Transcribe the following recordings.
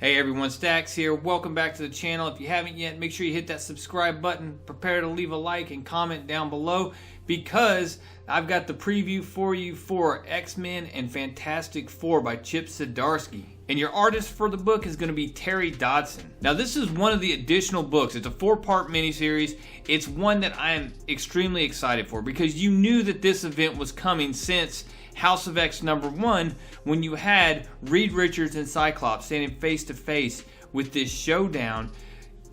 Hey everyone, Stacks here. Welcome back to the channel. If you haven't yet, make sure you hit that subscribe button. Prepare to leave a like and comment down below because I've got the preview for you for X-Men and Fantastic Four by Chip Zdarsky. And your artist for the book is going to be Terry Dodson. Now this is one of the additional books. It's a 4-part miniseries. It's one that I am extremely excited for because you knew that this event was coming since House of X #1 when you had Reed Richards and Cyclops standing face to face with this showdown.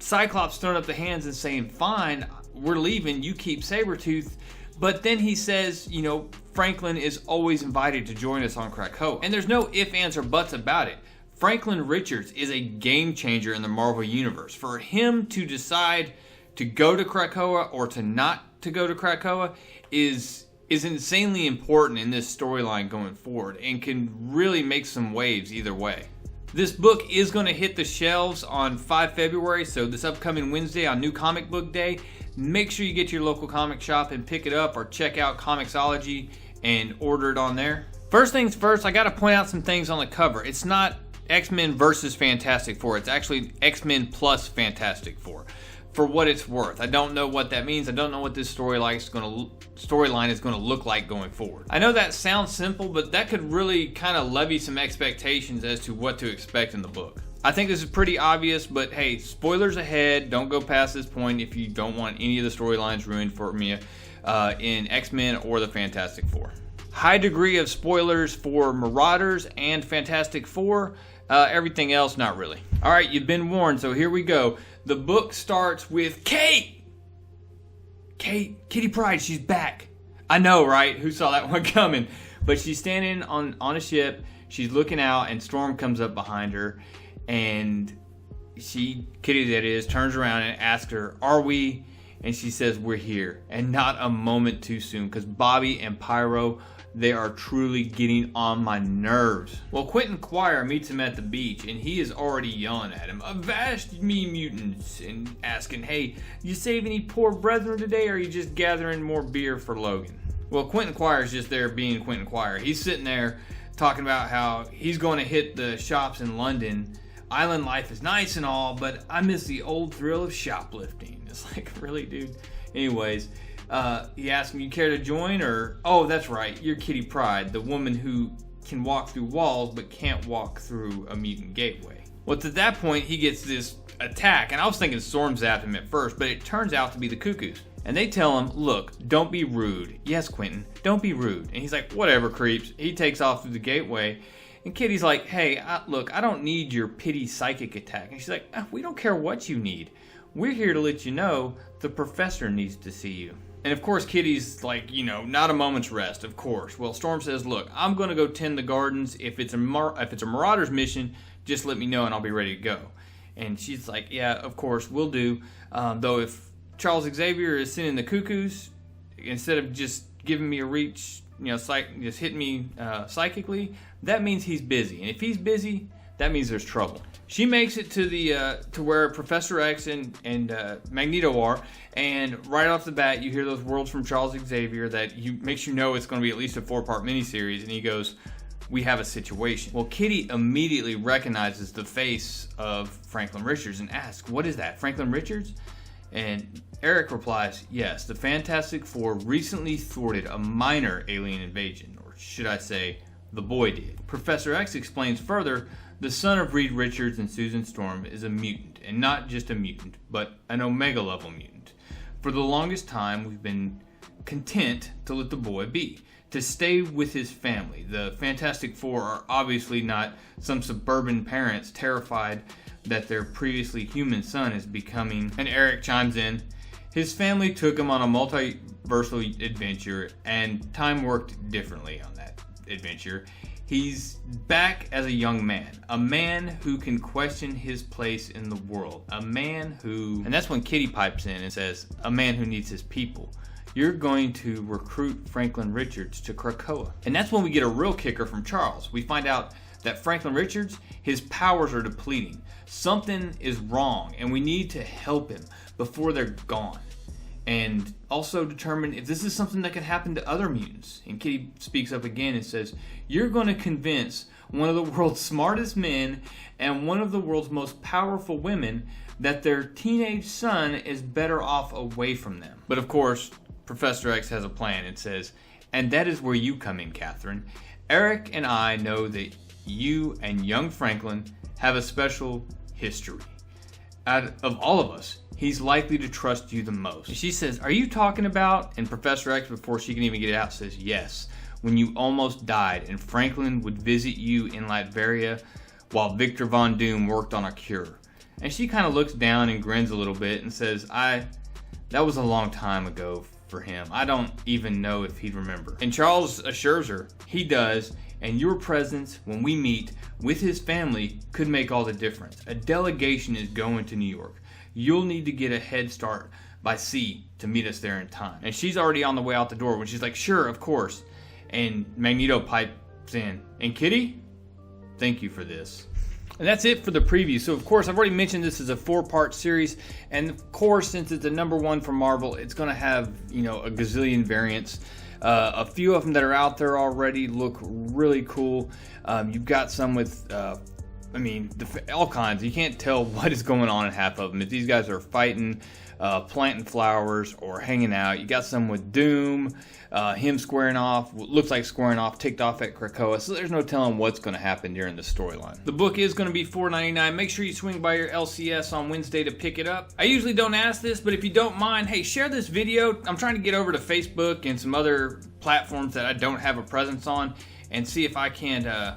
Cyclops throwing up the hands and saying, fine, we're leaving, you keep Sabretooth. But then he says, you know, Franklin is always invited to join us on KRAKOA. And there's no ifs, ands, or buts about it. Franklin Richards is a game changer in the Marvel Universe. For him to decide to go to KRAKOA or to not to go to KRAKOA is insanely important in this storyline going forward and can really make some waves either way. This book is going to hit the shelves on 5 February, so this upcoming Wednesday on New Comic Book Day. Make sure you get to your local comic shop and pick it up or check out ComiXology and order it on there. First things first, I got to point out some things on the cover. It's not X-Men versus Fantastic Four, it's actually X-Men plus Fantastic Four. For what it's worth. I don't know what that means. I don't know what this storyline is going to look like going forward. I know that sounds simple, but that could really kind of levy some expectations as to what to expect in the book. I think this is pretty obvious, but hey, spoilers ahead. Don't go past this point if you don't want any of the storylines ruined for me in X-Men or the Fantastic Four. High degree of spoilers for Marauders and Fantastic Four. Everything else, not really. All right, you've been warned, so here we go. The book starts with Kate, Kitty Pryde, she's back. I know, right? Who saw that one coming? But she's standing on a ship, she's looking out, and Storm comes up behind her, and Kitty that is, turns around and asks her, are we? And she says, we're here. And not a moment too soon, because Bobby and Pyro, they are truly getting on my nerves. Well, Quentin Quire meets him at the beach, and he is already yelling at him, avast me mutants, and asking, hey, you save any poor brethren today, or are you just gathering more beer for Logan? Well, Quentin Quire is just there being Quentin Quire. He's sitting there talking about how he's going to hit the shops in London. Island life is nice and all, but I miss the old thrill of shoplifting. It's like, really, dude? Anyways, he asked him, you care to join? Or, oh, that's right, you're Kitty Pryde, the woman who can walk through walls but can't walk through a mutant gateway. Well, at that point, he gets this attack, and I was thinking Storm zapped him at first, but it turns out to be the Cuckoos. And they tell him, look, don't be rude. Yes, Quentin, don't be rude. And he's like, whatever, creeps. He takes off through the gateway, and Kitty's like, hey, look, I don't need your pity psychic attack. And she's like, we don't care what you need. We're here to let you know the professor needs to see you. And of course, Kitty's like, you know, not a moment's rest, of course. Well, Storm says, look, I'm going to go tend the gardens. If it's a Marauders mission, just let me know and I'll be ready to go. And she's like, yeah, of course, we'll do. Though if Charles Xavier is sending the Cuckoos, instead of just giving me a reach, you know, just hitting me psychically, that means he's busy. And if he's busy, that means there's trouble. She makes it to where Professor X and Magneto are, and right off the bat, you hear those words from Charles Xavier that makes you know it's going to be at least a 4-part miniseries, and he goes, we have a situation. Well, Kitty immediately recognizes the face of Franklin Richards and asks, what is that, Franklin Richards? And Eric replies, yes, the Fantastic Four recently thwarted a minor alien invasion, or should I say, the boy did. Professor X explains further, the son of Reed Richards and Susan Storm is a mutant, and not just a mutant, but an Omega level mutant. For the longest time, we've been content to let the boy be, to stay with his family. The Fantastic Four are obviously not some suburban parents terrified that their previously human son is becoming, and Eric chimes in, his family took him on a multiversal adventure, and time worked differently on that adventure. He's back as a young man, a man who can question his place in the world, a man who, and that's when Kitty pipes in and says, a man who needs his people. You're going to recruit Franklin Richards to KRAKOA. And that's when we get a real kicker from Charles. We find out that Franklin Richards, his powers are depleting. Something is wrong, and we need to help him before they're gone. And also determine if this is something that can happen to other mutants. And Kitty speaks up again and says, you're going to convince one of the world's smartest men and one of the world's most powerful women that their teenage son is better off away from them. But of course, Professor X has a plan. It says, "And that is where you come in, Catherine. Eric and I know that you and young Franklin have a special history. Out of all of us, he's likely to trust you the most." And she says, "Are you talking about?" And Professor X, before she can even get it out, says, "Yes, when you almost died and Franklin would visit you in Latveria while Victor Von Doom worked on a cure." And she kind of looks down and grins a little bit and says, that was a long time ago for him. I don't even know if he'd remember." And Charles assures her, "He does, and your presence when we meet with his family could make all the difference. A delegation is going to New York. You'll need to get a head start by sea to meet us there in time." And she's already on the way out the door when she's like, "Sure, of course." And Magneto pipes in, "And Kitty, thank you for this." And that's it for the preview. So, of course, I've already mentioned this is a 4-part series. And, of course, since it's a #1 for Marvel, it's going to have, a gazillion variants. A few of them that are out there already look really cool. You've got some with, all kinds. You can't tell what is going on in half of them. If these guys are fighting, planting flowers, or hanging out. You got some with Doom, him squaring off, looks like squaring off, ticked off at Krakoa. So there's no telling what's going to happen during the storyline. The book is going to be $4.99. Make sure you swing by your LCS on Wednesday to pick it up. I usually don't ask this, but if you don't mind, hey, share this video. I'm trying to get over to Facebook and some other platforms that I don't have a presence on and see if I can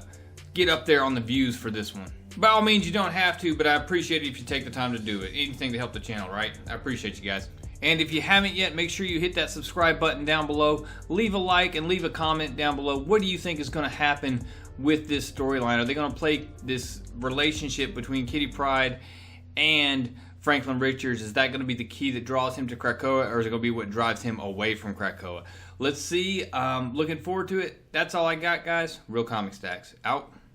get up there on the views for this one. By all means, you don't have to, but I appreciate it if you take the time to do it. Anything to help the channel, right? I appreciate you guys. And if you haven't yet, make sure you hit that subscribe button down below. Leave a like and leave a comment down below. What do you think is going to happen with this storyline? Are they going to play this relationship between Kitty Pryde and Franklin Richards? Is that going to be the key that draws him to Krakoa, or is it going to be what drives him away from Krakoa? Let's see. Looking forward to it. That's all I got, guys. Real Comic Stacks out.